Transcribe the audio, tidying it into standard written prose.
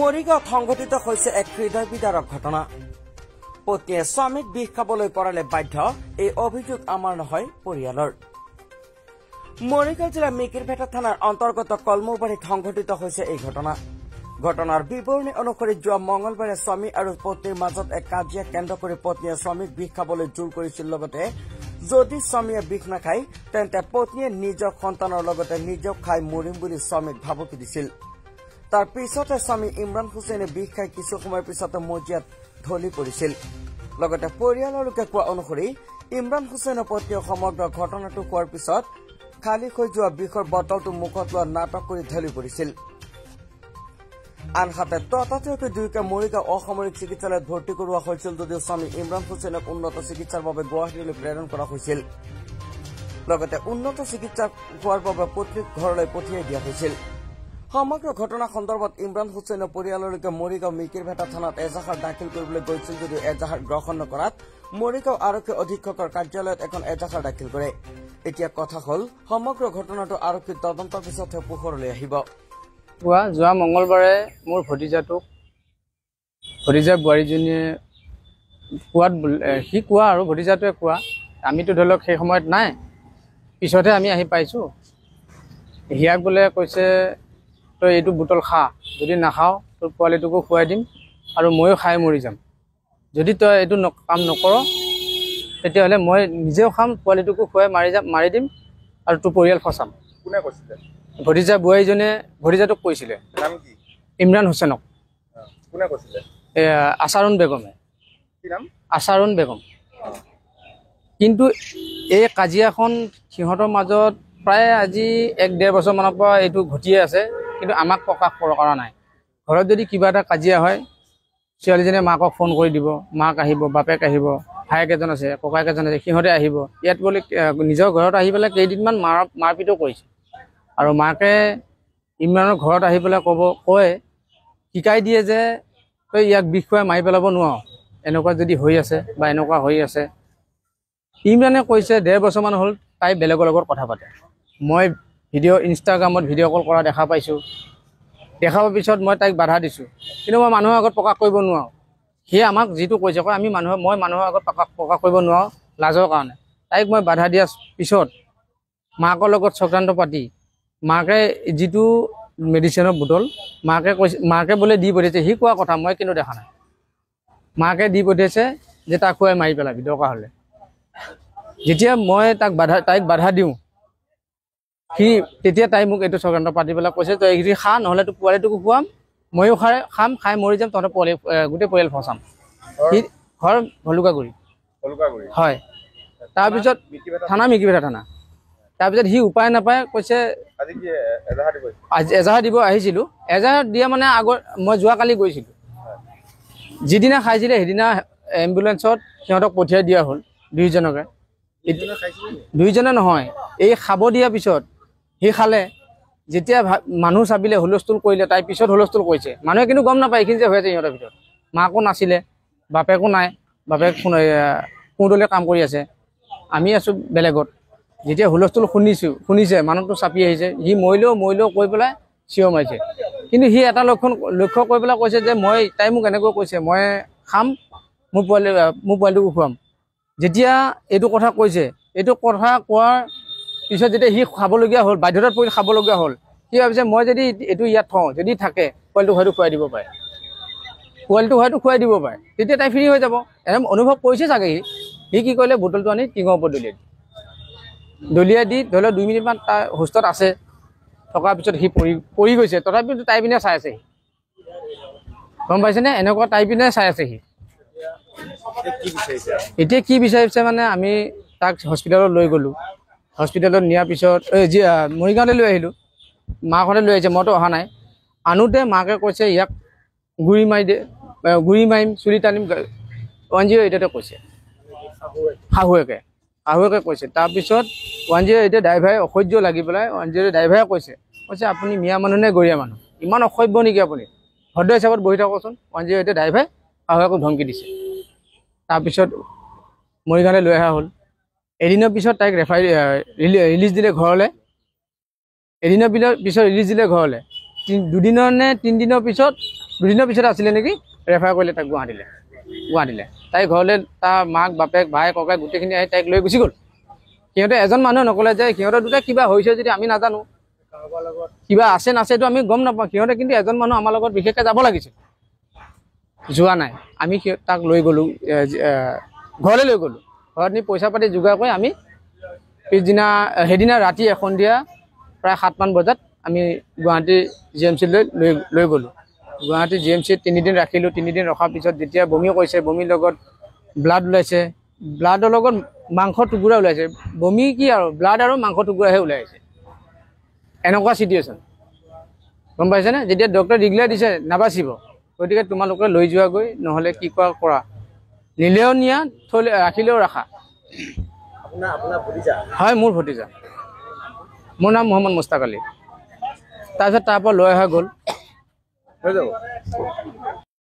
মৰিগাঁৱত সংঘটিত হৈছে এক হৃদয় বিদাৰক ঘটনা। পত্নীয়ে স্বামীক বিষ খাবলৈ কৰালে বাধ্য, এই অভিযোগ আমাৰ নহয় পৰিয়ালৰ। মৰিগাঁও জিলাৰ মিকিৰভেটা থানাৰ অন্তৰ্গত কলমৌবাৰীত সংঘটিত হৈছে এই ঘটনা। ঘটনাৰ বিৱৰণী অনুসৰি যোৱা মঙলবাৰে স্বামী আৰু পত্নীৰ মাজত এক কাজিয়া কেন্দ্ৰ কৰি পত্নীয়ে স্বামীক বিষ খাবলৈ জোৰ কৰিছিল। লগতে যদি স্বামীয়ে বিষ নাখায় তেন্তে পত্নীয়ে নিজৰ সন্তানৰ লগতে নিজেও খাই মৰিম বুলি স্বামীক ভাবুকি দিছিল। তাৰ পিছতে স্বামী ইমৰান হুছেইনে বিষ খাই কিছু সময়ৰ পিছতে মজিয়াত ঢলি পৰিছিল। লগতে পৰিয়ালৰ লোকে কোৱা অনুসৰি ইমৰান হুছেইনৰ পত্নীয়ে সমগ্ৰ ঘটনাটো কোৱাৰ পিছত খালী হৈ যোৱা বিষৰ বটলটো মুখত লোৱা নাটক কৰি ঢলি পৰিছিল। আনহাতে ততাতৈয়াকৈ দুয়োকে মৰিগাঁও অসামৰিক চিকিৎসালয়ত ভৰ্তি কৰোৱা হৈছিল যদিও স্বামী ইমৰান হুছেইনক উন্নত চিকিৎসাৰ বাবে গুৱাহাটীলৈ প্ৰেৰণ কৰা হৈছিল। লগতে উন্নত চিকিৎসা হোৱাৰ বাবে পত্নীক ঘৰলৈ পঠিয়াই দিয়া হৈছিল। সমগ্ৰ ঘটনা সন্দৰ্ভত ইমৰান হুছেইনৰ পৰিয়াললৈকে মৰিগাঁও মিকিৰভেটা থানাত এজাহাৰ দাখিল কৰিবলৈ গৈছিল যদিও এজাহাৰ গ্ৰহণ নকৰাত মৰিগাঁও আৰক্ষী অধীক্ষকৰ কাৰ্যালয়ত এখন এজাহাৰ দাখিল কৰে। এতিয়া কথা হ'ল সমগ্ৰ ঘটনাটো আৰক্ষীৰ তদন্তৰ পিছতহে পোহৰলৈ আহিব। যোৱা মঙলবাৰে মোৰ ভতিজা বোৱাৰীজনীয়ে কোৱাত সি কোৱা আৰু ভতিজাটোৱে কোৱা, আমিতো ধৰি লওক সেই সময়ত নাই, পিছতহে আমি আহি পাইছোঁ। হিয়াক বোলে কৈছে তই এইটো বুটল খা, যদি নাখাওঁ তোৰ পোৱালিটোকো খুৱাই দিম আৰু ময়ো খাই মৰি যাম। যদি তই এইটো কাম নকৰ তেতিয়াহ'লে মই নিজেও খাম, পোৱালিটোকো খুৱাই মাৰি দিম আৰু তোৰ পৰিয়াল ফচাম। কোনে কৈছিলে? ভতিজা বোৱাৰীজনীয়ে ভতিজাটোক কৈছিলে। নাম কি? ইমৰান হুছেইনক। কোনে কৈছিলে? আচাৰুণ বেগমে। কি নাম? আচাৰুণ বেগম। কিন্তু এই কাজিয়াখন সিহঁতৰ মাজত প্ৰায় আজি 1-1.5 বছৰমানৰ পৰা এইটো ঘটিয়ে আছে, কিন্তু আমাক প্ৰকাশ কৰা নাই। ঘৰত যদি কিবা এটা কাজিয়া হয় ছোৱালীজনীয়ে মাকক ফোন কৰি দিব, মাক আহিব, বাপেক আহিব, ভায়েক এজন আছে, ককায়েক এজন আছে, সিহঁতে আহিব। ইয়াত বোলে নিজৰ ঘৰত আহি পেলাই কেইদিনমান মাৰপিটো কৰিছে। আৰু মাকে ইমৰানৰ ঘৰত আহি পেলাই কয় শিকাই দিয়ে যে তই ইয়াক বিষ খুৱাই মাৰি পেলাব নোৱাৰ, এনেকুৱা যদি হৈ আছে বা এনেকুৱা হৈ আছে। ইমৰানে কৈছে 1.5 বছৰমান হ'ল তাই বেলেগৰ লগত কথা পাতে। মই ইনষ্টাগ্ৰামত ভিডিঅ' কল কৰা দেখা পাইছোঁ। দেখা পোৱাৰ পিছত মই তাইক বাধা দিছোঁ, কিন্তু মই মানুহৰ আগত প্ৰকাশ কৰিব নোৱাৰোঁ। সিয়ে আমাক যিটো কৈছে কয় মই মানুহৰ আগত প্ৰকাশ কৰিব নোৱাৰোঁ লাজৰ কাৰণে। তাইক মই বাধা দিয়াৰ পিছত মাকৰ লগত চক্ৰান্ত পাতি মাকে যিটো মেডিচিনৰ বুটল মাকে বোলে দি পঠিয়াইছে, সি কোৱা কথা মই কিন্তু দেখা নাই। মাকে দি পঠিয়াইছে যে তাক খুৱাই মাৰি পেলাবি দৰকাৰ হ'লে। যেতিয়া মই তাইক বাধা দিওঁ তেতিয়া তাই মোক এইটো চক্ৰান্ত পাতি পেলাই কৈছে তই এইখিনি খা, নহ'লে তোৰ পোৱালিটোকো খুৱাম, ময়ো খাম, খাই মৰি যাম, তহঁতৰ গোটেই পৰিয়াল ফচাম। সি ঘৰ ভলুকাগুৰি। হয়। তাৰপিছত থানা মিকিৰভেটা থানা। তাৰপিছত সি উপায় নাপায় কৈছে আজি এজাহাৰ দিব আহিছিলোঁ। এজাহাৰ দিয়া মানে মই যোৱাকালি গৈছিলোঁ। যিদিনা খাইছিলে সেইদিনা এম্বুলেঞ্চত সিহঁতক পঠিয়াই দিয়া হ'ল দুইজনকে। দুইজনে নহয়, এই খাব দিয়াৰ পিছত সি খালে, যেতিয়া মানুহ চাবিলে হুলস্থুল কৰিলে, তাই পিছত হুলস্থুল কৰিছে। মানুহে কিন্তু গম নাপায় এইখিনি যে হৈ আছে সিহঁতৰ ভিতৰত। মাকো নাছিলে, বাপেকো নাই, বাপেক কোনদলীয় কাম কৰি আছে, আমি আছোঁ বেলেগত। যেতিয়া হুলস্থুল শুনিছে মানুহটো চাপি আহিছে, সি মৰিলেও কৈ পেলাই চিঞৰ মাৰিছে। কিন্তু সি এটা লক্ষ্য কৰি পেলাই কৈছে যে তাই মোক এনেকৈ কৈছে মই খাম, মোৰ পোৱালিটোকো খুৱাম। যেতিয়া এইটো কথা কৈছে, এইটো কথা কোৱাৰ পিছত যেতিয়া সি খাবলগীয়া হ'ল, বাধ্যতাত পৰি খাবলগীয়া হ'ল, সি ভাবিছে মই যদি এইটো ইয়াত থওঁ, যদি থাকে পোৱালিটোক হয়তো খুৱাই দিব পাৰে, তেতিয়া তাই ফ্ৰী হৈ যাব। এনে অনুভৱ কৰিছে চাগে সি কি কৰিলে, বুটলটো আনি টিঙৰ ওপৰত দলিয়াই দি ধৰি লওক 2 মিনিটমান তাৰ হোষ্টত আছে। থকাৰ পিছত সি পৰি গৈছে, তথাপিতো তাই পিনে চাই আছে সি, গম পাইছেনে? এনেকুৱা তাই পিনে চাই আছে সি। এতিয়া কি বিচাৰিছে মানে আমি তাক হস্পিটেলত লৈ গ'লোঁ। হস্পিটেলত নিয়াৰ পিছত মৰিগাঁৱলৈ লৈ আহিলোঁ। মাকহঁতে লৈ আহিছে, মইতো অহা নাই। আনোতে মাকে কৈছে ইয়াক গুৰি মাৰিম, চুলি টানিম, 108তে কৈছে। শাহুৱেকে কৈছে। তাৰপিছত 108 ড্ৰাইভাৰে অসহ্য লাগি পেলাই 108 ড্ৰাইভাৰে কৈছে আপুনি মিয়া মানুহ নে গৰীয়া মানুহ, ইমান অসভ্য নেকি আপুনি, ভদ্ৰ হিচাপত বহি থাককচোন। 108 ড্ৰাইভাৰে শাহুৱেকক ধমকি দিছে। তাৰপিছত মৰিগাঁৱলৈ লৈ অহা হ'ল। এদিনৰ পিছত তাইক ৰিলিজ দিলে ঘৰলৈ। 2 দিনৰ পিছত দুদিনৰ পিছত আছিলে নেকি ৰেফাৰ কৰিলে তাক গুৱাহাটীলৈ তাই ঘৰলৈ তাৰ মাক বাপেক ভাই ককাই গোটেইখিনি আহি তাইক লৈ গুচি গ'ল সিহঁতে এজন মানুহে নক'লে যে সিহঁতৰ দুটা কিবা হৈছে যদি আমি নাজানো কিবা আছে নাছেতো আমি গম নাপাওঁ সিহঁতে কিন্তু এজন মানুহ আমাৰ লগত বিশেষকৈ যাব লাগিছিল যোৱা নাই আমি তাক লৈ গ'লোঁ ঘৰলৈ লৈ গ'লোঁ ঘৰত নি পইচা পাতি যোগাৰ কৰি আমি পিছদিনা সেইদিনা ৰাতি সন্ধিয়া প্ৰায় 7মান বজাত আমি গুৱাহাটী GMC লৈ গ'লোঁ গুৱাহাটী GMC 3 দিন ৰাখিলোঁ 3 দিন ৰখাৰ পিছত যেতিয়া বমি কৰিছে বমিৰ লগত ব্লাড ওলাইছে ব্লাডৰ লগত মাংস টুকুৰা ওলাইছে বমি কি আৰু ব্লাড আৰু মাংস টুকুৰাহে ওলাইছে এনেকুৱা চিটুৱেশ্যন গম পাইছেনে যেতিয়া ডক্টৰে ডিক্লেয়াৰ দিছে নাবাচিব গতিকে তোমালোকে লৈ যোৱাগৈ নহ'লে কি কৰা নিলেও নিয়া থৈ ৰাখিলেও ৰাখা হয় মোৰ ভতিজা মোৰ নাম মোহাম্মদ মুস্তাক আলী তাৰপিছত তাৰ পৰা লৈ অহা গ'ল হৈ যাব